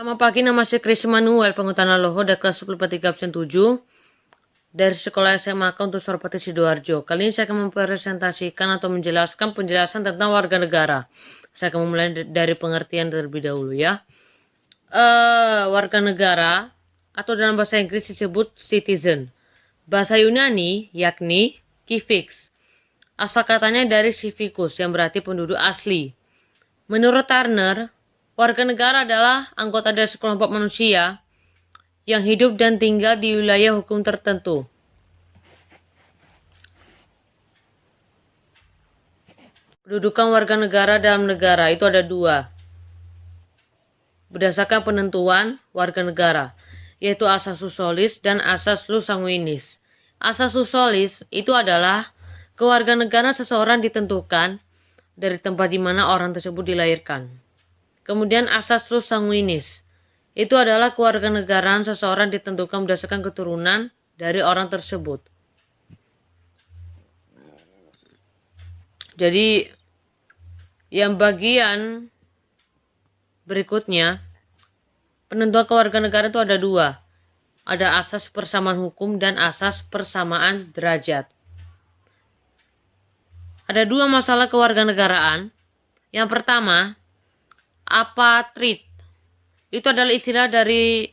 Selamat pagi, nama saya Chris Manuel, penghutana Loho dari kelas 10 absen 7 dari Sekolah SMA untuk Sorpati Sidoarjo. Kali ini saya akan mempresentasikan atau menjelaskan penjelasan tentang warga negara. Saya akan memulai dari pengertian terlebih dahulu ya. Warga negara atau dalam bahasa Inggris disebut citizen. Bahasa Yunani yakni civics. Asal katanya dari civicus yang berarti penduduk asli. Menurut Turner, warga negara adalah anggota dari sekelompok manusia yang hidup dan tinggal di wilayah hukum tertentu. Kedudukan warga negara dalam negara itu ada dua. Berdasarkan penentuan warga negara, yaitu assasus solis dan assasus sanguinis. Assasus solis itu adalah kewarganegaraan seseorang ditentukan dari tempat di mana orang tersebut dilahirkan. Kemudian assasus sanguinis itu adalah kewarganegaraan seseorang ditentukan berdasarkan keturunan dari orang tersebut. Jadi yang bagian berikutnya, penentuan kewarganegaraan itu ada dua. Ada asas persamaan hukum dan asas persamaan derajat. Ada dua masalah kewarganegaraan. Yang pertama, apatrid. Itu adalah istilah dari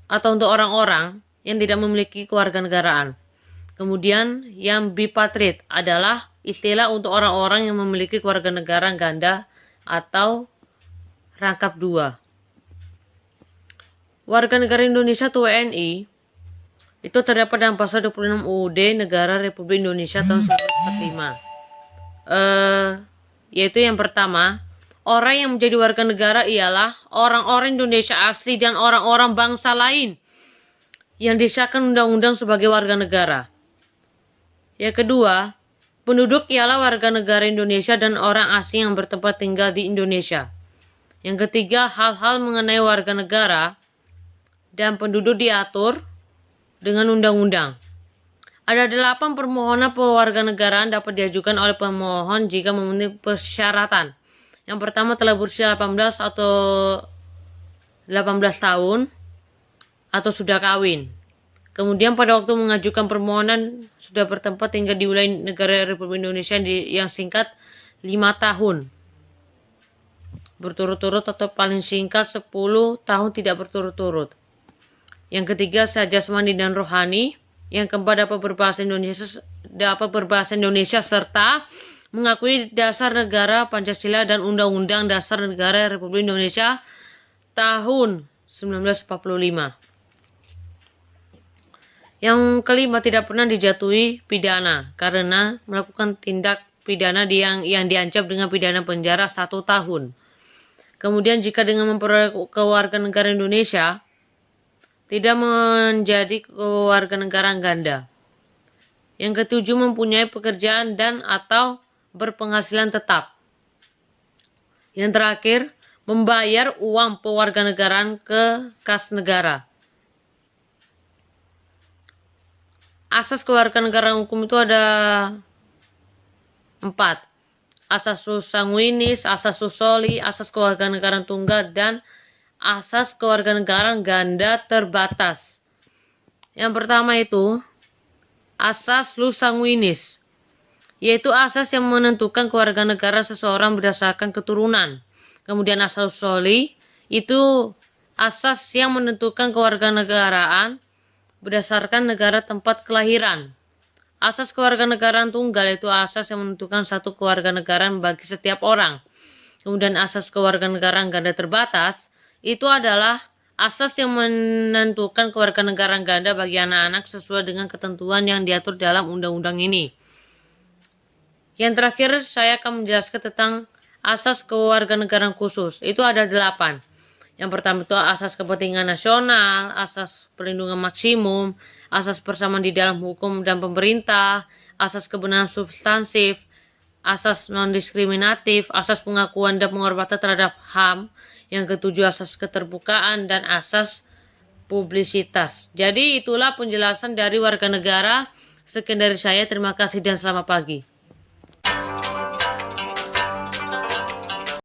atau untuk orang-orang yang tidak memiliki kewarganegaraan. Kemudian yang bipatrid adalah istilah untuk orang-orang yang memiliki kewarganegaraan ganda atau rangkap dua. Warga negara Indonesia atau WNI itu terdapat dalam pasal 26 UUD Negara Republik Indonesia tahun 1945. Yaitu yang pertama, orang yang menjadi warga negara ialah orang-orang Indonesia asli dan orang-orang bangsa lain yang disahkan undang-undang sebagai warga negara. Yang kedua, penduduk ialah warga negara Indonesia dan orang asing yang bertempat tinggal di Indonesia. Yang ketiga, hal-hal mengenai warga negara dan penduduk diatur dengan undang-undang. Ada 8 permohonan pewarganegaraan dapat diajukan oleh pemohon jika memenuhi persyaratan. Yang pertama, telah berusia 18 atau 18 tahun atau sudah kawin. Kemudian pada waktu mengajukan permohonan sudah bertempat tinggal di wilayah negara Republik Indonesia yang singkat 5 tahun berturut-turut atau paling singkat 10 tahun tidak berturut-turut. Yang ketiga, sehat jasmani dan rohani. Yang keempat, dapat berbahasa Indonesia serta mengakui dasar negara Pancasila dan Undang-Undang Dasar Negara Republik Indonesia tahun 1945. Yang kelima, tidak pernah dijatuhi pidana karena melakukan tindak pidana yang diancam dengan pidana penjara 1 tahun. Kemudian jika dengan memperoleh kewarganegaraan Indonesia tidak menjadi kewarganegaraan ganda. Yang ketujuh, mempunyai pekerjaan dan atau berpenghasilan tetap. Yang terakhir, membayar uang pewarganegaraan ke kas negara. Asas kewarganegaraan hukum itu ada 4. Assasus sanguinis, assasus soli, asas kewarganegaraan tunggal, dan asas kewarganegaraan ganda terbatas. Yang pertama itu asas sanguinis, yaitu asas yang menentukan kewarganegaraan seseorang berdasarkan keturunan. Kemudian asas soli itu asas yang menentukan kewarganegaraan berdasarkan negara tempat kelahiran. Asas kewarganegaraan tunggal itu asas yang menentukan satu kewarganegaraan bagi setiap orang. Kemudian asas kewarganegaraan ganda terbatas itu adalah asas yang menentukan kewarganegaraan ganda bagi anak-anak sesuai dengan ketentuan yang diatur dalam undang-undang ini. Yang terakhir, saya akan menjelaskan tentang asas kewarganegaraan khusus. Itu ada 8. Yang pertama itu asas kepentingan nasional, asas perlindungan maksimum, asas persamaan di dalam hukum dan pemerintah, asas kebenaran substansif, asas non-diskriminatif, asas pengakuan dan penghormatan terhadap HAM. Yang ketujuh, asas keterbukaan dan asas publisitas. Jadi itulah penjelasan dari warga negara. Sekian dari saya, terima kasih dan selamat pagi.